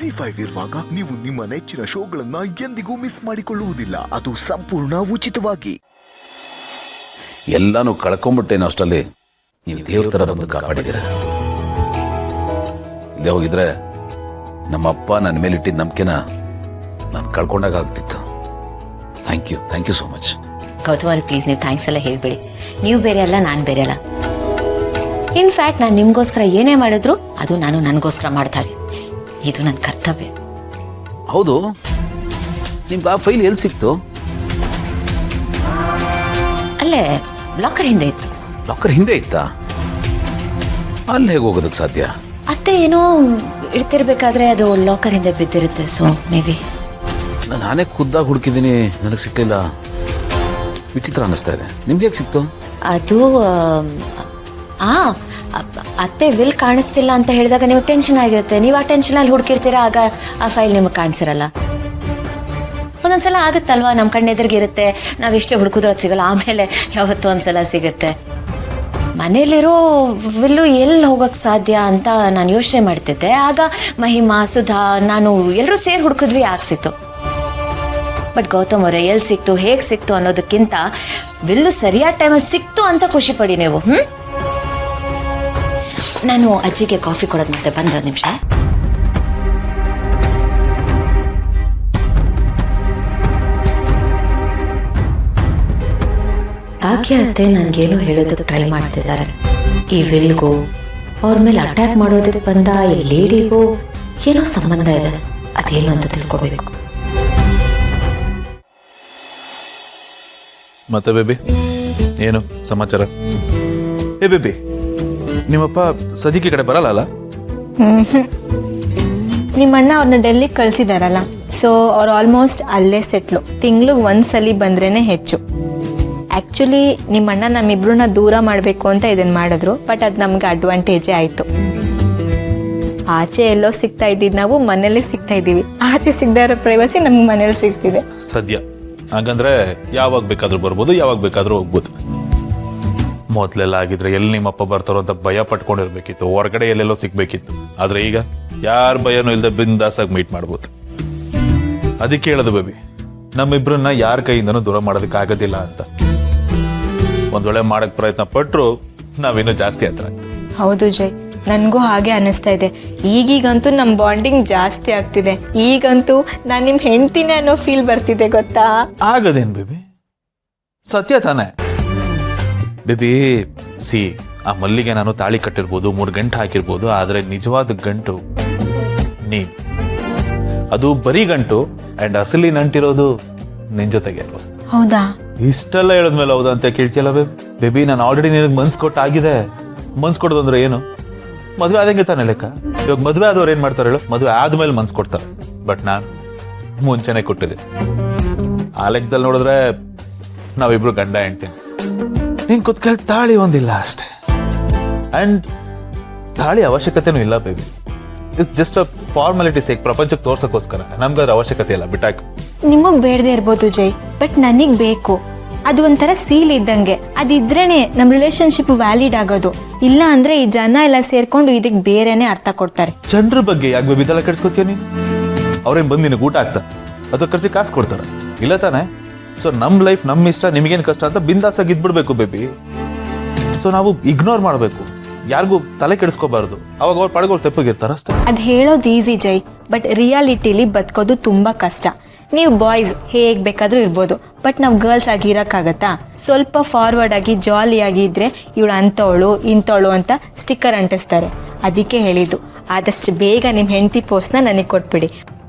ZEE5 ಇರುವಾಗ ನೀವು ನಿಮ್ಮ ನೆಚ್ಚಿನ ಶೋಗಳನ್ನ ಎಂದಿಗೂ ಮಿಸ್ ಮಾಡಿಕೊಳ್ಳುವುದಿಲ್ಲ. ಅದು ಸಂಪೂರ್ಣ ಉಚಿತವಾಗಿ. ಎಲ್ಲಾನು ಕಳ್ಕೊಂಡ್ಬಿಟ್ಟೇನೋ ಅಷ್ಟರಲ್ಲಿ ನೀವು ದೇವ್ರ ತರ ಬಂದು ಕಾಪಾಡಿದ್ದೀರ. ಇಲ್ಲೇ ಹೋಗಿದ್ರೆ ನಮ್ಮಪ್ಪ ನನ್ನ ಮೇಲೆ ಇಟ್ಟಿದ್ದ ನಂಬಿಕೆನ ನಾನು ಕಳ್ಕೊಂಡಾಗ ಆಗ್ತಿತ್ತು. Thank you so much. Gautam ಅವ್ರೆ, ಪ್ಲೀಸ್ ನೀವು ಥ್ಯಾಂಕ್ಸ್ ಎಲ್ಲ ಹೇಳ್ಬೇಡಿ. ನೀವು ಬೇರೆ ಅಲ್ಲ, ನಾನು ಬೇರೆ ಅಲ್ಲ. ಇನ್ಫ್ಯಾಕ್ಟ್ ನಾನು ನಿಮಗೋಸ್ಕರ ಏನೇ ಮಾಡಿದ್ರು ಅದು ನಾನು ನನಗೋಸ್ಕರ ಮಾಡ್ತಾರೆ. ಇದು ನನ್ನ ಕರ್ತವ್ಯ. ಹೌದು, ನಿಮ್ಗೆ ಆ ಫೈಲ್ ಎಲ್ಲಿ ಸಿಕ್ತು? ಅಲ್ಲೇ ಲಾಕರ್ ಹಿಂದೆ ಇತ್ತು. ಲಾಕರ್ ಹಿಂದೆ ಇತ್ತಾ? ಅಲ್ಲಿ ಹೇಗೆ ಹೋಗೋದಕ್ಕೆ ಸಾಧ್ಯ? ಅತ್ತೆ ಏನೋ ಇಡ್ತಿರ್ಬೇಕಾದ್ರೆ ಅದು ಲಾಕರ್ ಹಿಂದೆ ಬಿದ್ದಿರುತ್ತೆ. ಸೊ ಮೇ ಬಿ ನಾನೇ ಖುದ್ದಾಗಿ ಹುಡುಕಿದ್ದೀನಿ, ನನಗೆ ಸಿಕ್ಕಿಲ್ಲ. ವಿಚಿತ್ರ ಅನ್ನಿಸ್ತಾ ಇದೆ. ನಿಮ್ಗೆ ಹೇಗೆ ಸಿಕ್ತು? ಅದು ಅತ್ತೆ ವಿಲ್ ಕಾಣಿಸ್ತಿಲ್ಲ ಅಂತ ಹೇಳಿದಾಗ ನಿಮಗೆ ಟೆನ್ಷನ್ ಆಗಿರುತ್ತೆ. ನೀವು ಆ ಟೆನ್ಷನಲ್ಲಿ ಹುಡುಕಿರ್ತೀರಾ, ಆಗ ಆ ಫೈಲ್ ನಿಮಗೆ ಕಾಣಿಸಿರಲ್ಲ. ಒಂದೊಂದ್ಸಲ ಆಗುತ್ತಲ್ವಾ, ನಮ್ಮ ಕಣ್ಣೆದುರಿಗಿರುತ್ತೆ, ನಾವು ಎಷ್ಟೇ ಹುಡುಕಿದ್ರೂ ಅದು ಸಿಗಲ್ಲ. ಆಮೇಲೆ ಯಾವತ್ತೂ ಒಂದ್ಸಲ ಸಿಗುತ್ತೆ. ಮನೇಲಿರೋ ವಿಲ್ಲು ಎಲ್ಲಿ ಹೋಗೋಕ್ಕೆ ಸಾಧ್ಯ ಅಂತ ನಾನು ಯೋಚನೆ ಮಾಡ್ತಿದ್ದೆ. ಆಗ ಮಹಿಮಾ, ಸುಧಾ, ನಾನು ಎಲ್ಲರೂ ಸೇರಿ ಹುಡುಕಿದ್ವಿ, ಆಗ ಸಿಕ್ತು. ಬಟ್ ಗೌತಮ್ ಅವರೇ, ಎಲ್ಲಿ ಸಿಕ್ತು, ಹೇಗೆ ಸಿಕ್ತು ಅನ್ನೋದಕ್ಕಿಂತ ವಿಲ್ಲು ಸರಿಯಾದ ಟೈಮಲ್ಲಿ ಸಿಕ್ತು ಅಂತ ಖುಷಿ ಪಡಿ ನೀವು. ನಾನು ಅಜ್ಜಿಗೆ ಕಾಫಿ ಕೊಡೋದು ಮತ್ತೆ ಬಂದ ನಿಮಿಷ. ಆಕೆ ಅತ್ತೆ ನನಗೇನು ಹೇಳೋದಕ್ಕೆ ಟ್ರೈ ಮಾಡ್ತಿದ್ದಾರೆ. ಈ ವಿಲ್ಗೂ ಅವ್ರ ಮೇಲೆ ಅಟ್ಯಾಕ್ ಮಾಡೋದಕ್ಕೆ ಬಂದ ಈ ಲೇಡಿಗೂ ಏನೋ ಸಂಬಂಧ ಇದೆ. ಅದೇನು ಅಂತ ತಿಳ್ಕೋಬೇಕು. ಮತ್ತೆ ಬೇಬಿ, ಏನು ಸಮಾಚಾರ? ಏ ಬೇಬಿ, ನಿಮ್ಮಪ್ಪ ಸದಿಕೆ ಕಡೆ ಬರಲ್ಲ? ನಿಮ್ಮಣ್ಣ ಅವ್ರನ್ನ ಡೆಲ್ಲಿಗೆ ಕಳಿಸಿದಾರಲ್ಲ, ಸೊ ಅವ್ರು ಆಲ್ಮೋಸ್ಟ್ ಅಲ್ಲೇ ಸೆಟ್ಲು. ತಿಂಗ್ಳಿಗೆ ಒಂದ್ಸಲಿ ಬಂದ್ರೇ ಹೆಚ್ಚು. ಆ್ಯಕ್ಚುಲಿ ನಿಮ್ಮಣ್ಣ ನಮ್ಮಿಬ್ರನ್ನ ದೂರ ಮಾಡಬೇಕು ಅಂತ ಇದನ್ನು ಮಾಡಿದ್ರು, ಬಟ್ ಅದು ನಮ್ಗೆ ಅಡ್ವಾಂಟೇಜೇ ಆಯಿತು. ಆಚೆ ಎಲ್ಲೋ ಸಿಗ್ತಾ ಇದ್ದಿದ್ದು ನಾವು ಮನೇಲಿ ಸಿಗ್ತಾ ಇದ್ದೀವಿ. ಆಚೆ ಸಿಗದೇ ಇರೋ ಪ್ರೈವಸಿ ನಮ್ಗೆ ಮನೇಲಿ ಸಿಗ್ತಿದೆ. ಸದ್ಯ ಹಾಗಂದ್ರೆ ಯಾವಾಗ ಬೇಕಾದ್ರೂ ಬರ್ಬೋದು, ಯಾವಾಗ ಬೇಕಾದ್ರೂ ಹೋಗ್ಬೋದು. ಮೊದಲೆಲ್ಲ ಆಗಿದ್ರೆ ಎಲ್ಲಿ ನಿಮ್ಮಪ್ಪ ಬರ್ತಾರೋ ಅಂತ ಭಯ ಪಟ್ಕೊಂಡಿರ್ಬೇಕಿತ್ತು, ಹೊರಗಡೆ ಎಲ್ಲೆಲ್ಲೋ ಸಿಗ್ಬೇಕಿತ್ತು. ಆದ್ರೆ ಈಗ ಯಾರ ಭಯನೂ ಇಲ್ಲದೆ ಬಿಂದಾಸಾಗಿ ಮೀಟ್ ಮಾಡ್ಬೋದು. ಅದಕ್ಕೆ ಹೇಳೋದು ಬೇಬಿ, ನಮ್ಮಿಬ್ರನ್ನ ಯಾರ ಕೈಯಿಂದನೂ ದೂರ ಮಾಡೋದಕ್ಕೆ ಆಗೋದಿಲ್ಲ ಅಂತ. ಒಂದ್ ವೇಳೆ ಮಾಡಕ್ ಪ್ರಯತ್ನ ಪಟ್ರು ನಾವಿನ್ನೂ ಜಾಸ್ತಿ ಹತ್ರ ಆಗ್ತೀವಿ. ಹೌದು ಜೈ, ನನಗೂ ಹಾಗೆ ಅನ್ನಿಸ್ತಾ ಇದೆ. ಈಗೀಗಂತೂ ನಮ್ಮ ಬಾಂಡಿಂಗ್ ಜಾಸ್ತಿ ಆಗ್ತಿದೆ. ಈಗಂತೂ ನಾನು ನಿಮ್ಮ ಹೆಂಡ್ತಿನೇ ಅನ್ನೋ ಫೀಲ್ ಬರ್ತಿದೆ, ಗೊತ್ತಾ? ಆಗದೇನ್ ಬೇಬಿ, ಸತ್ಯ ತಾನೆ ಬೇಬಿ. ಆ ಮಲ್ಲಿಗೆ ನಾನು ತಾಳಿ ಕಟ್ಟಿರ್ಬೋದು, 3 ಗಂಟೆ ಹಾಕಿರ್ಬೋದು, ಆದ್ರೆ ನಿಜವಾದ ಗಂಟು ನೀನ್. ಅದು ಬರೀ ಗಂಟು ಅಂಡ್ ಅಸಲಿ ನಂಟಿರೋದು ನಿನ್ ಜೊತೆಗೆ ಅಲ್ವಾ? ಹೌದಾ? ಇಷ್ಟೆಲ್ಲ ಹೇಳದ್ಮೇಲೆ ಹೌದಾ ಅಂತ ಕೇಳ್ತಿಯಲ್ಲ ಬೇಬಿ. ನಾನು ಆಲ್ರೆಡಿ ನಿನಗೆ ಮನ್ಸ್ ಕೊಟ್ಟಾಗಿದೆ. ಮನ್ಸ್ ಕೊಡೋದಂದ್ರೆ ಏನು? ಮದುವೆ ಆದಂಗೆ ತಾನೆ ಲೆಕ್ಕ. ಇವಾಗ ಮದುವೆ ಆದವ್ರು ಏನ್ ಮಾಡ್ತಾರೆ ಹೇಳು? ಮದುವೆ ಆದ್ಮೇಲೆ ಮನ್ಸ್ ಕೊಡ್ತಾರೆ. ಬಟ್ ನಾನು ಮುಂಚೆನೆ ಕೊಟ್ಟಿದ್ದೆ. ಆ ಲೆಕ್ಕದಲ್ಲಿ ನೋಡಿದ್ರೆ ನಾವಿಬ್ರು ಗಂಡ ಹೆಂಡ್ತೀನಿ. ನಿನ್ ಕುತ್ಕಲ್ ತಾಳಿ ಒಂದಿಲ್ಲ ಅಷ್ಟೇ. ಅಂಡ್ ತಾಳಿ ಅವಶ್ಯಕತೆನೂ ಇಲ್ಲ baby. It's just a formality sake, ಪ್ರಪಂಚಕ್ಕೆ ತೋರ್ಸಕ್ಕೋಸ್ಕರ. ನಮ್ಗೆ ಅದ್ರ ಅವಶ್ಯಕತೆ ಇಲ್ಲ, ಬಿಟ್ಟಾಕು. ನಿಮಗ್ ಬೇಡದೇ ಇರ್ಬೋದು ಜೈ, ಬಟ್ ನನಗ್ ಬೇಕು. ಅದು ಒಂಥರ ಸೀಲ್ ಇದ್ದಂಗೆ. ಅದಿದ್ರೇನೆ ನಮ್ಮ ರಿಲೇಶನ್ಶಿಪ್ ವ್ಯಾಲಿಡ್ ಆಗೋದು. ಇಲ್ಲ ಅಂದ್ರೆ ಈ ಜನ ಎಲ್ಲ ಸೇರ್ಕೊಂಡು ಇದಕ್ಕೆ ಬೇರೆನೆ ಅರ್ಥ ಕೊಡ್ತಾರೆ. ಜನರ ಬಗ್ಗೆ ಯಾಕೆ ಬೇಬಿ ತಲೆ ಕೆಡ್ಸ್ಕೊತೀಯ ನೀನು? ಅವ್ರೇನ್ ಬಂದು ನಿನಗೆ ಊಟ ಆಗ್ತಾರೆ, ಅದು ಖರ್ಚಿಗೆ ಕಾಸು ಕೊಡ್ತಾರ? ಇಲ್ಲ ತಾನೆ? ಸೊ ನಮ್ ಲೈಫ್ ನಮ್ ಇಷ್ಟ, ನಿಮಗೇನು ಕಷ್ಟ ಅಂತ ಬಿಂದಾಸಾಗಿ ಇದ್ಬಿಡ್ಬೇಕು ಬೇಬಿ. ಸೊ ನಾವು ಇಗ್ನೋರ್ ಮಾಡಬೇಕು, ಯಾರಿಗೂ ತಲೆ ಕೆಡಿಸ್ಕೋಬಾರ್ದು. ಅವಾಗ ಅವ್ರು ಪಡಗೋರು ತೆಪ್ಪಗಿರ್ತಾರ ಅಷ್ಟೇ. ಅದು ಹೇಳೋದು ಈಸಿ ಜೈ, ಬಟ್ ರಿಯಾಲಿಟಿಲಿ ಬದುಕೋದು ತುಂಬಾ ಕಷ್ಟ. ನೀವು ಬಾಯ್ಸ್ ಹೇಗ್ ಬೇಕಾದ್ರೂ ಇರ್ಬೋದು, ಬಟ್ ನಾವು ಗರ್ಲ್ಸ್ ಆಗಿ ಇರೋಕ್ಕಾಗತ್ತಾ? ಸ್ವಲ್ಪ ಫಾರ್ವರ್ಡ್ ಆಗಿ ಜಾಲಿಯಾಗಿ ಇದ್ರೆ ಇವಳು ಅಂಥವಳು ಇಂಥವಳು ಅಂತ ಸ್ಟಿಕ್ಕರ್ ಅಂಟಿಸ್ತಾರೆ. ಅದಕ್ಕೆ ಹೇಳಿದ್ದು, ಆದಷ್ಟು ಬೇಗ ನಿಮ್ಮ ಹೆಂಡತಿ ಪೋಸ್ಟ್ನ ನನಗೆ ಕೊಟ್ಬಿಡಿ.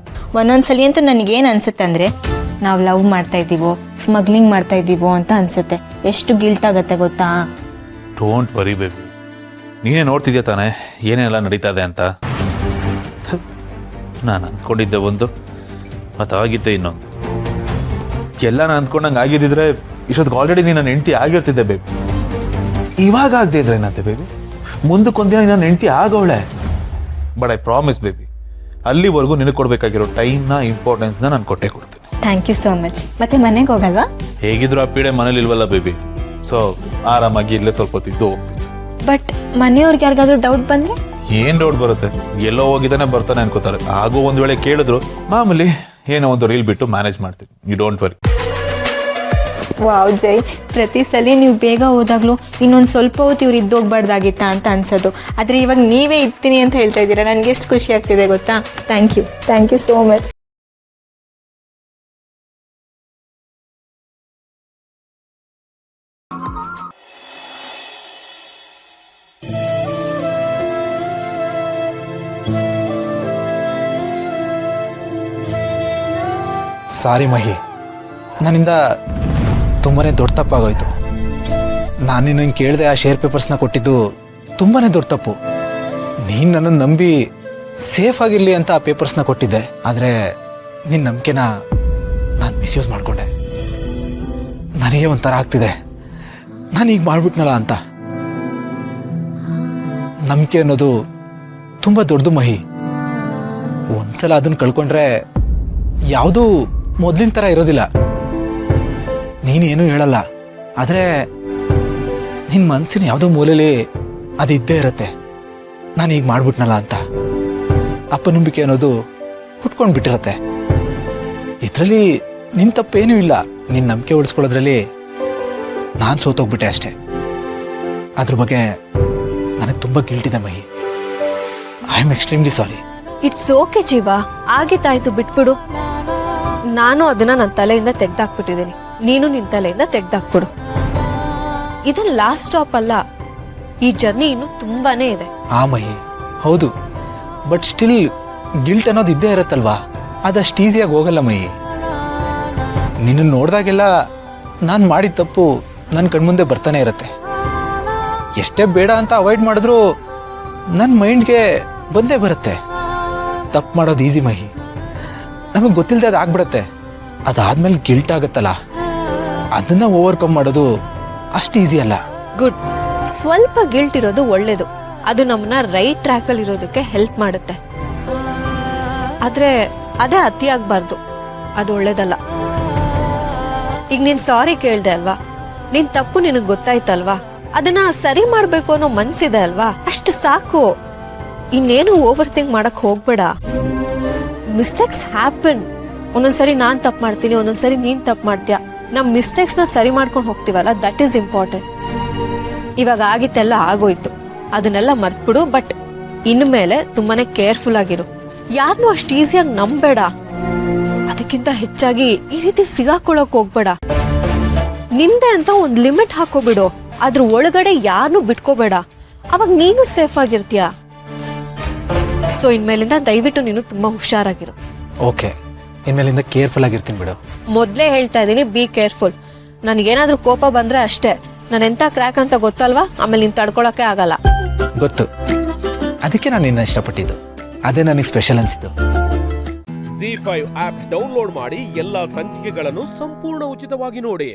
ಒಂದೊಂದ್ಸಲಿ ಅಂತೂ ನನಗೇನು ಅನ್ಸುತ್ತೆ ಅಂದರೆ, ನಾವು ಲವ್ ಮಾಡ್ತಾ ಇದ್ದೀವೋ ಸ್ಮಗ್ಲಿಂಗ್ ಮಾಡ್ತಾ ಇದ್ದೀವೋ ಅಂತ ಅನ್ಸುತ್ತೆ. ಎಷ್ಟು ಗಿಲ್ಟ್ ಆಗುತ್ತೆ ಗೊತ್ತಾ? ಡೋಂಟ್ ವರಿ ಬೇಬಿ, ನೀನೇ ನೋಡ್ತಿದ್ಯಾ ತಾನೆ ಏನೇನೆಲ್ಲ ನಡೀತಾ ಇದೆ ಅಂತ. ನಾನು ಅಂದ್ಕೊಂಡಿದ್ದೆ ಒಂದು, ಮತ್ತು ಆಗಿದ್ದೆ ಇನ್ನೊಂದು. ಎಲ್ಲ ನಾನು ಅಂದ್ಕೊಂಡಂಗೆ ಆಗಿದ್ದಿದ್ರೆ ಇಷ್ಟೊತ್ತಿಗೆ ಆಲ್ರೆಡಿ ನೀನು ನನ್ನ ಹೆಂಡತಿ ಆಗಿರ್ತಿದ್ದೆ ಬೇಬಿ. ಇವಾಗ ಆಗದೆ ಇದ್ರೆ ಏನಂತೆ ಬೇಬಿ, ಮುಂದಕ್ಕೊಂದಿನ ನನ್ನ ಹೆಂಡತಿ ಆಗೋಳೆ. ಬಟ್ ಐ ಪ್ರಾಮಿಸ್ ಬೇಬಿ, ಅಲ್ಲಿವರೆಗೂ ನಿನಗೆ ಕೊಡಬೇಕಾಗಿರೋ ಟೈಮ್ನ ಇಂಪಾರ್ಟೆನ್ಸ್ನ ನಾನು ಕೊಟ್ಟೆ ಕೊಡ್ತೀನಿ. Thank you so much. ಮತ್ತೆ ಮನೆಗೆ ಹೋಗಲ್ವಾ? ಹೇಗಿದ್ರು ಆ ಪೀಡೆ ಮನೇಲಿ ಇಲ್ವಲ್ಲ ಬೇಬಿ, ಸೊ ಆರಾಮಾಗಿ ಇಲ್ಲೇ ಸ್ವಲ್ಪ ಹೊತ್ತಿದ್ದು ಹೋಗ್ತೀನಿ. ಬಟ್ ಮನೆಯವ್ರಿಗೆ ಯಾರಿಗಾದ್ರೂ ಡೌಟ್ ಬಂದರೆ? ಏನ್ ಡೌಟ್ ಬರುತ್ತೆ, ಎಲ್ಲೋ ಹೋಗಿದ್ದಾನೆ ಬರ್ತಾನೆ ಅನ್ಕೋತಾರೆ. ಹಾಗೂ ಒಂದ್ ವೇಳೆ ಕೇಳಿದ್ರು ಮಾಮೂಲಿ ಏನೋ ಒಂದು ರೀಲ್ ಬಿಟ್ಟು ಮ್ಯಾನೇಜ್ ಮಾಡ್ತೀನಿ. You don't worry. Wow Jai, ಪ್ರತಿ ಸಲ ನೀವು ಬೇಗ ಹೋದಾಗ್ಲೂ ಇನ್ನೊಂದು ಸ್ವಲ್ಪ ಹೊತ್ತು ಇವ್ರು ಇದ್ದೋಗ್ಬಾರ್ದಾಗಿತ್ತಾ ಅಂತ ಅನ್ಸೋದು. ಆದರೆ ಇವಾಗ ನೀವೇ ಇರ್ತೀನಿ ಅಂತ ಹೇಳ್ತಾ ಇದ್ದೀರಾ, ನನಗೆ ಎಷ್ಟು ಖುಷಿ ಆಗ್ತಿದೆ ಗೊತ್ತಾ. Thank you so much. Sorry Mahi, ನನ್ನಿಂದ ತುಂಬಾ ದೊಡ್ಡ ತಪ್ಪಾಗೋಯ್ತು. ನಾನು ನಿನ್ನನ್ನು ಕೇಳಿದೆ ಆ ಶೇರ್ ಪೇಪರ್ಸ್ನ ಕೊಟ್ಟಿದ್ದು ತುಂಬಾ ದೊಡ್ಡ ತಪ್ಪು. ನೀನು ನನ್ನನ್ನು ನಂಬಿ ಸೇಫ್ ಆಗಿರಲಿ ಅಂತ ಆ ಪೇಪರ್ಸ್ನ ಕೊಟ್ಟಿದ್ದೆ. ಆದರೆ ನಿನ್ನ ನಂಬಿಕೆನ ನಾನು ಮಿಸ್ಯೂಸ್ ಮಾಡಿಕೊಂಡೆ. ನನಗೆ ಒಂಥರ ಆಗ್ತಿದೆ, ನಾನು ಈಗ ಮಾಡಿಬಿಟ್ನಲ್ಲ ಅಂತ. ನಂಬಿಕೆ ಅನ್ನೋದು ತುಂಬ ದೊಡ್ಡದು ಮಹಿ. ಒಂದ್ಸಲ ಅದನ್ನು ಕಳ್ಕೊಂಡ್ರೆ ಯಾವುದೂ ಮೊದಲಿನ ಥರ ಇರೋದಿಲ್ಲ. ನೀನೇನು ಹೇಳಲ್ಲ, ಆದರೆ ನಿನ್ನ ಮನಸ್ಸಿನ ಯಾವುದೋ ಮೂಲೆಯಲ್ಲಿ ಅದು ಇದ್ದೇ ಇರುತ್ತೆ, ನಾನು ಈಗ ಮಾಡ್ಬಿಟ್ನಲ್ಲ ಅಂತ. ಅಪನಂಬಿಕೆ ಅನ್ನೋದು ಹುಟ್ಕೊಂಡು ಬಿಟ್ಟಿರತ್ತೆ. ಇದರಲ್ಲಿ ನಿನ್ನ ತಪ್ಪೇನೂ ಇಲ್ಲ. ನಿನ್ನ ನಂಬಿಕೆ ಉಳಿಸ್ಕೊಳ್ಳೋದ್ರಲ್ಲಿ ನಾನು ಸೋತೋಗ್ಬಿಟ್ಟೆ ಅಷ್ಟೇ. ಅದ್ರ ಬಗ್ಗೆ ನನಗೆ ತುಂಬ ಗಿಲ್ಟಿದೆ Mahi. I am extremely sorry. It's okay Jeeva, ಆಗಿತ್ತಾಯ್ತು, ಬಿಟ್ಬಿಡು. ನಾನು ಅದನ್ನ ನನ್ನ ತಲೆಯಿಂದ ತೆಗ್ದಾಕ್ಬಿಟ್ಟಿದ್ದೀನಿ, ನೀನು ನಿನ್ನ ತಲೆಯಿಂದ ತೆಗ್ದಾಕ್ಬಿಡು. ಇದನ್ನ ಲಾಸ್ಟ್ ಸ್ಟಾಪ್ ಅಲ್ಲ, ಈ ಜರ್ನಿ ಇನ್ನು ತುಂಬಾನೇ ಇದೆ. ಆ ಮಹಿ, ಹೌದು, ಬಟ್ ಸ್ಟಿಲ್ ಗಿಲ್ಟ್ ಅನ್ನೋದು ಇದ್ದೇ ಇರುತ್ತಲ್ವಾ, ಅದಷ್ಟು ಈಸಿಯಾಗಿ ಹೋಗಲ್ಲ ಮಹಿ. ನಿನ್ನ ನೋಡಿದಾಗೆಲ್ಲ ನಾನು ಮಾಡಿದ ತಪ್ಪು ನನ್ನ ಕಣ್ಮುಂದೆ ಬರ್ತಾನೆ ಇರುತ್ತೆ. ಎಷ್ಟೇ ಬೇಡ ಅಂತ ಅವಾಯ್ಡ್ ಮಾಡಿದ್ರೂ ನನ್ನ ಮೈಂಡ್ಗೆ ಬಂದೇ ಬರುತ್ತೆ. ತಪ್ಪು ಮಾಡೋದು ಈಸಿ ಮಹಿ, ನಮಗೆ ಗೊತ್ತಿಲ್ಲದೆ ಅದು ಆಗ್ಬಿಡತ್ತೆ. ಅದಾದ್ಮೇಲೆ ಗಿಲ್ಟ್ ಆಗುತ್ತಲ್ಲ, ಅದನ್ನ ಓವರ್ಕಮ್ ಮಾಡೋದು ಅಷ್ಟು ಈಸಿ ಅಲ್ಲ. ಗುಡ್. ಸ್ವಲ್ಪ ಗಿಲ್ಟ್ ಇರೋದು ಒಳ್ಳೇದು, ಅದು ನಮ್ಮನ್ನ ರೈಟ್ ಟ್ರ್ಯಾಕ್ ಅಲ್ಲಿ ಇರೋದಕ್ಕೆ ಹೆಲ್ಪ್ ಮಾಡುತ್ತೆ. ಆದ್ರೆ ಅದೇ ಅತಿ ಆಗ್ಬಾರ್ದು, ಅದು ಒಳ್ಳೇದಲ್ಲ. ಈಗ ನೀನ್ ಸಾರಿ ಕೇಳ್ದೆ ಅಲ್ವಾ, ನಿನ್ ತಪ್ಪು ನಿನಗ್ ಗೊತ್ತಾಯ್ತಲ್ವಾ, ಅದನ್ನ ಸರಿ ಮಾಡ್ಬೇಕು ಅನ್ನೋ ಮನ್ಸಿದೆ ಅಲ್ವಾ, ಅಷ್ಟು ಸಾಕು. ಇನ್ನೇನು ಓವರ್ ಥಿಂಕ್ ಮಾಡಕ್ ಹೋಗ್ಬೇಡ. Mistakes happen. ಒಂದೊಂದ್ಸರಿ ನಾನ್ ತಪ್ಪು ಮಾಡ್ತೀನಿ, ಒಂದೊಂದ್ಸರಿ ನೀನ್ ತಪ್ಪು ಮಾಡ್ತೀಯ. ನಮ್ ಮಿಸ್ಟೇಕ್ಸ್ ನ ಸರಿ ಮಾಡ್ಕೊಂಡು ಹೋಗ್ತೀವಲ್ಲ, ದಟ್ ಈಸ್ ಇಂಪಾರ್ಟೆಂಟ್. ಇವಾಗ ಆಗಿತ್ತೆಲ್ಲ ಆಗೋಯ್ತು, ಅದನ್ನೆಲ್ಲ ಮರ್ತ್ಬಿಡು. ಬಟ್ ಇನ್ಮೇಲೆ ತುಂಬಾನೇ ಕೇರ್ಫುಲ್ ಆಗಿರು. ಯಾರನ್ನೂ ಅಷ್ಟು ಈಸಿಯಾಗಿ ನಂಬೇಡ. ಅದಕ್ಕಿಂತ ಹೆಚ್ಚಾಗಿ ಈ ರೀತಿ ಸಿಗಾಕೊಳ್ಳೋಕ್ ಹೋಗ್ಬೇಡ. ನಿಂದೆ ಅಂತ ಒಂದ್ ಲಿಮಿಟ್ ಹಾಕೋಬಿಡು, ಅದ್ರ ಒಳಗಡೆ ಯಾರನ್ನೂ ಬಿಟ್ಕೋಬೇಡ. ಅವಾಗ ನೀನು ಸೇಫ್ ಆಗಿರ್ತೀಯ. ಸೊ ಇನ್ಮೇಲಿಂದ ದಯವಿಟ್ಟು ನೀನು ತುಂಬಾ ಹುಷಾರಾಗಿರು. ಓಕೆ, ಇನ್ಮೇಲಿಂದ ಕೇರ್ಫುಲ್ ಆಗಿರ್ತೀನಿ ಬಿಡು. ಮೊದ್ಲೇ ಹೇಳ್ತಾ ಇದೀನಿ, ಬಿ ಕೇರ್ಫುಲ್. ನನಗೇನಾದ್ರೂ ಕೋಪ ಬಂದ್ರೆ ಅಷ್ಟೇ, ನಾನು ಎಂತ ಕ್ರ್ಯಾಕ್ ಅಂತ ಗೊತ್ತಲ್ವಾ, ಆಮೇಲೆ ನೀನ್ ತಡ್ಕೊಳಕ್ಕೆ ಆಗಲ್ಲ. ಗೊತ್ತು, ಅದಕ್ಕೆ ನಾನು ನಿನ್ನ ಇಷ್ಟಪಟ್ಟಿದ್ದು, ಅದೇ ನನಗೆ ಸ್ಪೆಷಲ್ ಅನ್ಸಿದ್ದು. ZEE5 ಆಪ್ ಡೌನ್ಲೋಡ್ ಮಾಡಿ ಎಲ್ಲಾ ಸಂಚಿಕೆಗಳನ್ನು ಸಂಪೂರ್ಣ ಉಚಿತವಾಗಿ ನೋಡಿ.